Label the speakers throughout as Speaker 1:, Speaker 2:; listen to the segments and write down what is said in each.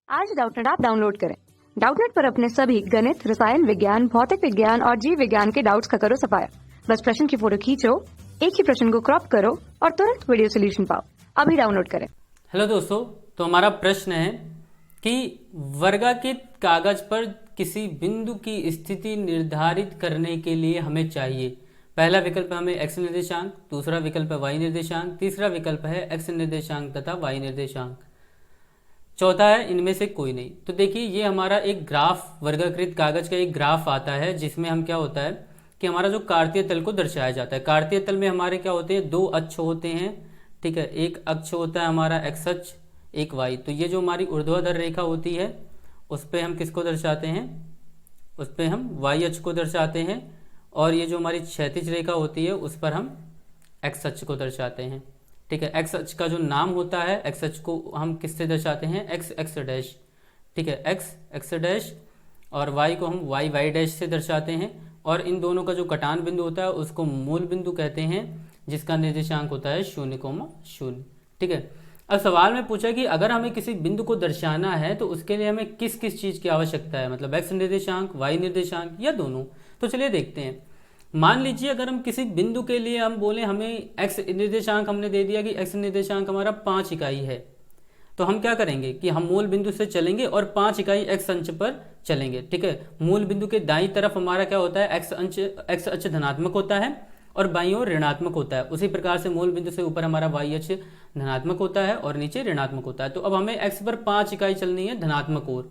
Speaker 1: आज Doubtnut app download करें। Doubtnut पर अपने सभी गणित, रसायन विज्ञान, भौतिक विज्ञान और जीव विज्ञान के डाउट्स का करो सफाया। बस प्रश्न की फोटो खींचो, एक ही प्रश्न को क्रॉप करो और तुरंत वीडियो सोल्यूशन पाओ। अभी डाउनलोड करें।
Speaker 2: हेलो दोस्तों, तो हमारा प्रश्न है कि वर्गाकृत कागज पर किसी बिंदु की स्थिति निर्धारित करने के लिए हमें चाहिए। पहला विकल्प है हमें x निर्देशांक, दूसरा विकल्प है y निर्देशांक, तीसरा विकल्प है x निर्देशांक तथा y निर्देशांक, चौथा है इनमें से कोई नहीं। तो देखिए, ये हमारा एक ग्राफ, वर्गाकृत कागज का एक ग्राफ आता है जिसमें हम क्या होता है कि हमारा जो कार्तीय तल को दर्शाया जाता है। कार्तीय तल में हमारे क्या होते हैं, दो अक्ष होते हैं, ठीक है। एक अक्ष होता है हमारा x अक्ष, एक y। तो ये जो हमारी ऊर्ध्वाधर रेखा होती है उस पर हम किसको दर्शाते हैं, उस पर हम y अक्ष को दर्शाते हैं, और ये जो हमारी क्षैतिज रेखा होती है उस पर हम x अक्ष को दर्शाते हैं, ठीक है। x अक्ष का जो नाम होता है, x अक्ष को हम किससे दर्शाते हैं, x x डैश, ठीक है, x x डैश, और y को हम y y डैश से दर्शाते हैं। और इन दोनों का जो कटान बिंदु होता है उसको मूल बिंदु कहते हैं, जिसका निर्देशांक होता है 0,0, ठीक है। अब सवाल में पूछा कि अगर हमें किसी बिंदु को दर्शाना है तो उसके लिए हमें किस किस चीज़ की आवश्यकता है, मतलब x निर्देशांक, y निर्देशांक या दोनों। तो चलिए देखते हैं। मान लीजिए अगर हम किसी बिंदु के लिए हम बोले हमें x निर्देशांक हमने दे दिया कि x निर्देशांक हमारा 5 इकाई है, तो हम क्या करेंगे कि हम मूल बिंदु से चलेंगे और 5 इकाई x अंश पर चलेंगे, ठीक है। मूल बिंदु के दाईं तरफ हमारा क्या होता है, x अक्ष धनात्मक होता है और बाईं ओर ऋणात्मक होता है। उसी प्रकार से मूल बिंदु से ऊपर हमारा y अक्ष धनात्मक होता है और नीचे ऋणात्मक होता है। तो अब हमें x पर 5 इकाई चलनी है धनात्मक ओर,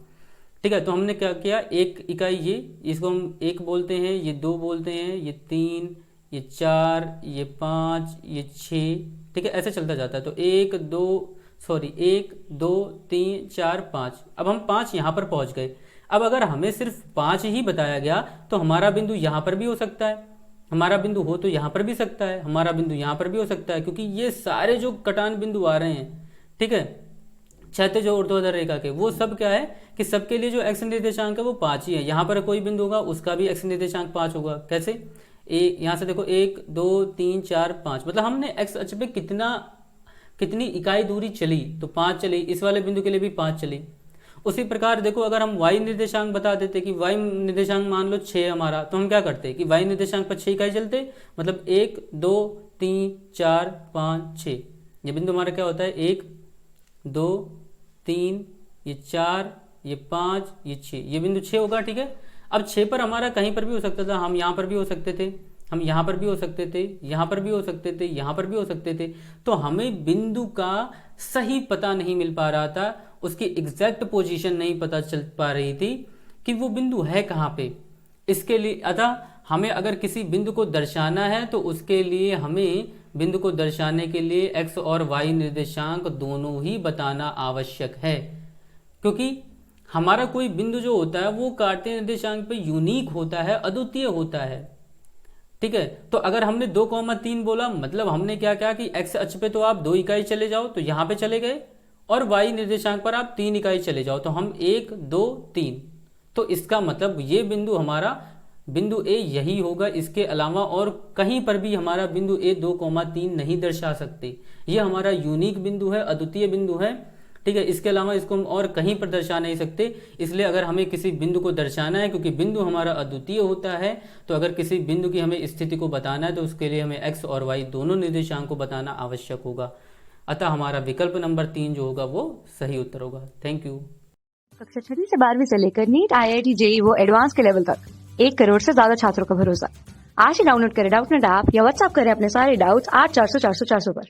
Speaker 2: ठीक है। तो हमने क्या किया, एक इकाई ये, इसको हम 1 बोलते हैं, ये 2 बोलते हैं, ये 3, ये 4, ये 5, ये 6, ठीक है। ऐसे चलता जाता है। तो 1 2 3 4 5। अब हम 5 यहाँ पर पहुँच गए। अब अगर हमें सिर्फ 5 ही बताया गया तो हमारा बिंदु यहाँ पर भी हो सकता है, हमारा बिंदु हो तो यहाँ पर भी सकता है, हमारा बिंदु यहाँ पर भी हो सकता है, क्योंकि ये सारे जो कटान बिंदु आ रहे हैं, ठीक है, क्षैतिज और ऊर्ध्वाधर रेखा के, वो सब क्या है कि सबके लिए जो x निर्देशांक है वो 5 ही है। यहाँ पर कोई बिंदु होगा उसका भी x निर्देशांक 5 होगा। कैसे, यहाँ से देखो 1 2 3 4 5, मतलब हमने x अक्ष पे कितनी इकाई दूरी चली, तो 5 चली। इस वाले बिंदु के लिए भी 5 चली। उसी प्रकार देखो, अगर हम y निर्देशांक बता देते कि y निर्देशांक मान लो 6 हमारा, तो हम क्या करते कि y निर्देशांक पर 6 इकाई चलते, मतलब 1 2 3 4 5 6। ये बिंदु हमारा क्या होता है, 1 2 3, ये 4, ये 5, ये 6, ये बिंदु 6 होगा, ठीक है। अब 6 पर हमारा कहीं पर भी हो सकता था, हम यहाँ पर भी हो सकते थे, हम यहाँ पर भी हो सकते थे, यहाँ पर भी हो सकते थे, यहाँ पर भी हो सकते थे। तो हमें बिंदु का सही पता नहीं मिल पा रहा था, उसकी एग्जैक्ट पोजीशन नहीं पता चल पा रही थी कि वो बिंदु है कहाँ पे। इसके लिए अतः हमें अगर किसी बिंदु को दर्शाना है तो उसके लिए हमें बिंदु को दर्शाने के लिए x और y निर्देशांक दोनों ही बताना आवश्यक है, क्योंकि हमारा कोई बिंदु जो होता है वो कार्तीय निर्देशांक पे यूनिक होता है, अद्वितीय होता है, ठीक है। तो अगर हमने 2,3 बोला, मतलब हमने क्या किया कि x अक्ष पे तो आप 2 इकाई चले जाओ, तो यहाँ पे चले गए, और y निर्देशांक पर आप 3 इकाई चले जाओ, तो हम 1 2 3। तो इसका मतलब ये बिंदु हमारा बिंदु ए यही होगा, इसके अलावा और कहीं पर भी हमारा बिंदु ए 2,3 नहीं दर्शा सकते। ये हमारा यूनिक बिंदु है, अद्वितीय बिंदु है, ठीक है। इसके अलावा इसको हम और कहीं पर दर्शा नहीं सकते। इसलिए अगर हमें किसी बिंदु को दर्शाना है, क्योंकि बिंदु हमारा अद्वितीय होता है, तो अगर किसी बिंदु की हमें स्थिति को बताना है तो उसके लिए हमें x और y दोनों निर्देशांक को बताना आवश्यक होगा। अतः हमारा विकल्प नंबर 3 जो होगा वो सही उत्तर होगा। Thank you.
Speaker 1: कक्षा 6 से 12वीं से लेकर नीट, IIT, JEE वो एडवांस के लेवल तक 1 करोड़ से ज्यादा छात्रों का भरोसा। आज ही डाउनलोड करें डाउटनेट ऐप या व्हाट्सएप करें अपने सारे डाउट्स 8400 400 400 पर।